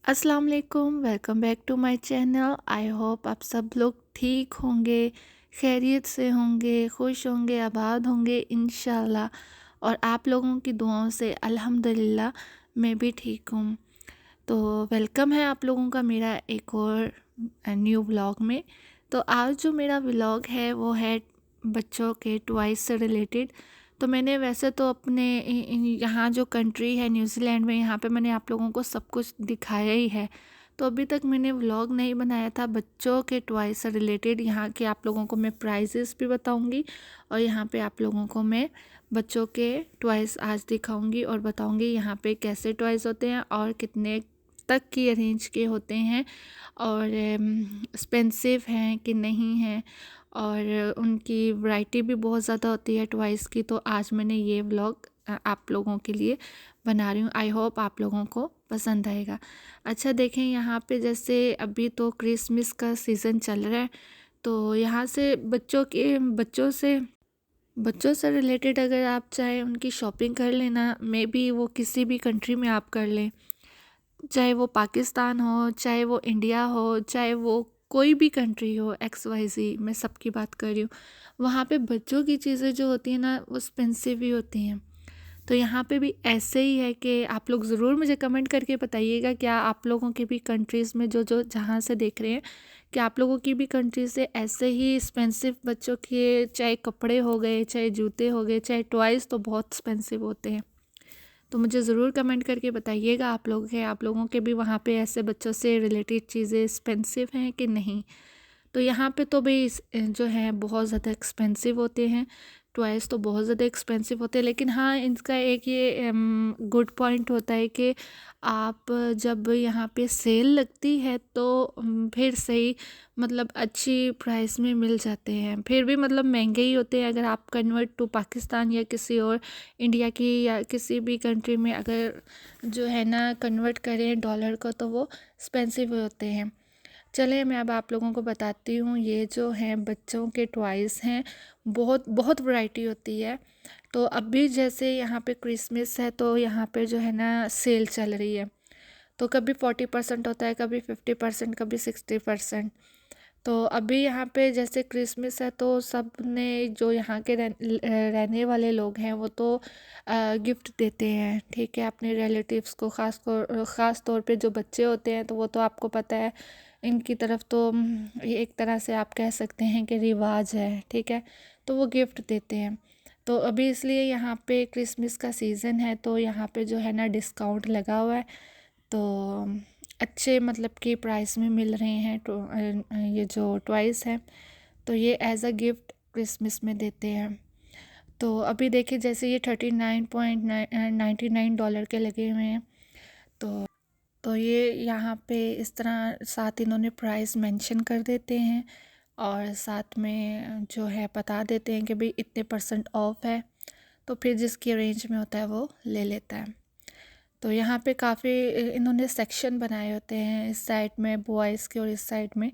अस्सलाम वालेकुम, welcome back to my channel. I hope आप सब लोग ठीक होंगे, खैरियत से होंगे, खुश होंगे, आबाद होंगे इंशाल्लाह। और आप लोगों की दुआओं से अल्हम्दुलिल्लाह मैं भी ठीक हूँ। तो वेलकम है आप लोगों का मेरा एक और न्यू व्लॉग में। तो आज जो मेरा व्लॉग है वो है बच्चों के टॉयज़ से रिलेटेड। तो मैंने वैसे तो अपने यहाँ जो कंट्री है न्यूज़ीलैंड में, यहाँ पे मैंने आप लोगों को सब कुछ दिखाया ही है। तो अभी तक मैंने व्लॉग नहीं बनाया था बच्चों के टॉयज़ से रिलेटेड। यहाँ के आप लोगों को मैं प्राइजेस भी बताऊँगी और यहाँ पे आप लोगों को मैं बच्चों के टॉयज़ आज दिखाऊंगी और बताऊंगी यहाँ पे कैसे टॉयज़ होते हैं और कितने तक की अरेंज के होते हैं और एक्सपेंसिव हैं कि नहीं हैं, और उनकी वैरायटी भी बहुत ज़्यादा होती है टॉयज़ की। तो आज मैंने ये व्लॉग आप लोगों के लिए बना रही हूँ। आई होप आप लोगों को पसंद आएगा। अच्छा देखें, यहाँ पे जैसे अभी तो क्रिसमस का सीज़न चल रहा है, तो यहाँ से बच्चों से रिलेटेड अगर आप चाहे उनकी शॉपिंग कर लेना, मे बी वो किसी भी कंट्री में आप कर लें, चाहे वो पाकिस्तान हो, चाहे वो इंडिया हो, चाहे वो कोई भी कंट्री हो, एक्स वाई जी, मैं सबकी बात कर रही हूँ। वहाँ पे बच्चों की चीज़ें जो होती हैं ना वो एक्सपेंसिव ही होती हैं। तो यहाँ पे भी ऐसे ही है कि आप लोग ज़रूर मुझे कमेंट करके बताइएगा क्या आप लोगों की भी कंट्रीज़ में जो जो जहाँ से देख रहे हैं, कि आप लोगों की भी कंट्री से ऐसे ही एक्सपेंसिव बच्चों के चाहे कपड़े हो गए, चाहे जूते हो गए, चाहे टॉयज़ तो बहुत एक्सपेंसिव होते हैं। तो मुझे ज़रूर कमेंट करके बताइएगा आप लोगों के भी वहाँ पे ऐसे बच्चों से रिलेटेड चीज़ें एक्सपेंसिव हैं कि नहीं। तो यहाँ पे तो भाई जो है बहुत ज़्यादा एक्सपेंसिव होते हैं, टॉयज़ तो बहुत ज़्यादा एक्सपेंसिव होते हैं। लेकिन हाँ, इनका एक ये गुड पॉइंट होता है कि आप जब यहाँ पे सेल लगती है तो फिर सही मतलब अच्छी प्राइस में मिल जाते हैं। फिर भी मतलब महंगे ही होते हैं अगर आप कन्वर्ट टू पाकिस्तान या किसी और इंडिया की या किसी भी कंट्री में अगर जो है ना कन्वर्ट करें डॉलर को, तो वो एक्सपेंसिव होते हैं। चलिए मैं अब आप लोगों को बताती हूँ, ये जो हैं बच्चों के टॉयज़ हैं, बहुत बहुत वैरायटी होती है। तो अभी जैसे यहाँ पे क्रिसमस है तो यहाँ पे जो है ना सेल चल रही है, तो कभी 40% होता है, कभी 50%, कभी 60%। तो अभी यहाँ पे जैसे क्रिसमस है तो सब ने जो यहाँ के रहने वाले लोग हैं वो तो गिफ्ट देते हैं, ठीक है, अपने रिलेटिव्स को। ख़ास तौर पे जो बच्चे होते हैं तो वो तो आपको पता है, इनकी तरफ तो ये एक तरह से आप कह सकते हैं कि रिवाज है, ठीक है। तो वो गिफ्ट देते हैं। तो अभी इसलिए यहाँ पे क्रिसमस का सीज़न है तो यहाँ पे जो है ना डिस्काउंट लगा हुआ है। तो अच्छे मतलब कि प्राइस में मिल रहे हैं तो ये जो टॉयज़ हैं, तो ये एज़ अ गिफ्ट क्रिसमस में देते हैं। तो अभी देखिए जैसे ये $39.99 के लगे हुए हैं। तो ये यहाँ पे इस तरह साथ इन्होंने प्राइस मेंशन कर देते हैं और साथ में जो है बता देते हैं कि भाई इतने % ऑफ है। तो फिर जिसकी रेंज में होता है वो ले लेता है। तो यहाँ पे काफ़ी इन्होंने सेक्शन बनाए होते हैं, इस साइड में बॉयज़ के और इस साइड में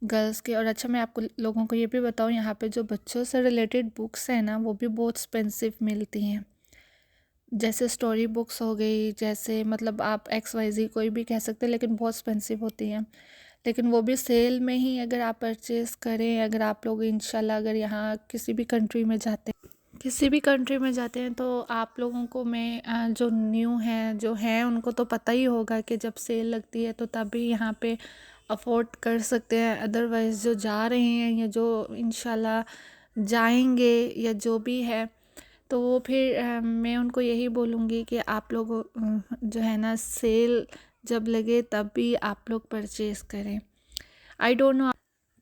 गर्ल्स के। और अच्छा मैं आपको लोगों को ये भी बताऊँ, यहाँ पे जो बच्चों से रिलेटेड बुक्स हैं ना वो भी बहुत एक्सपेंसिव मिलती हैं। जैसे स्टोरी बुक्स हो गई, जैसे मतलब आप एक्स वाई जी कोई भी कह सकते हैं, लेकिन बहुत एक्सपेंसिव होती हैं। लेकिन वो भी सेल में ही अगर आप परचेज़ करें, अगर आप लोग इंशाल्लाह अगर यहाँ किसी भी कंट्री में जाते हैं तो आप लोगों को मैं जो न्यू हैं जो हैं उनको तो पता ही होगा कि जब सेल लगती है तो तभी यहाँ पे अफोर्ड कर सकते हैं। अदरवाइज़ जो जा रहे हैं या जो इंशाल्लाह जाएंगे या जो भी है, तो वो फिर मैं उनको यही बोलूँगी कि आप लोग जो है ना सेल जब लगे तब भी आप लोग परचेज़ करें। आई डोंट नो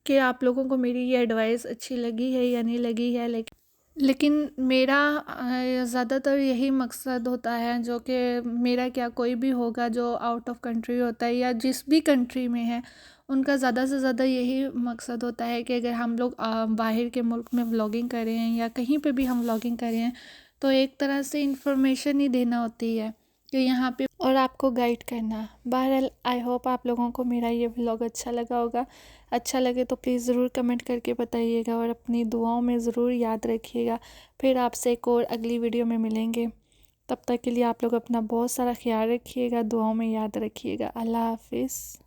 कि आप लोगों को मेरी ये एडवाइस अच्छी लगी है या नहीं लगी है, लेकिन मेरा ज़्यादातर यही मकसद होता है, जो कि मेरा क्या कोई भी होगा जो आउट ऑफ कंट्री होता है या जिस भी कंट्री में है, उनका ज़्यादा से ज़्यादा यही मकसद होता है कि अगर हम लोग बाहर के मुल्क में व्लॉगिंग कर रहे हैं या कहीं पे भी हम व्लॉगिंग कर रहे हैं, तो एक तरह से इंफॉर्मेशन ही देना होती है कि यहाँ पे और आपको गाइड करना। बहरहाल आई होप आप लोगों को मेरा ये व्लॉग अच्छा लगा होगा। अच्छा लगे तो प्लीज़ ज़रूर कमेंट करके बताइएगा और अपनी दुआओं में ज़रूर याद रखिएगा। फिर आपसे एक और अगली वीडियो में मिलेंगे। तब तक के लिए आप लोग अपना बहुत सारा ख्याल रखिएगा, दुआओं में याद रखिएगा। अल्लाह हाफिज़।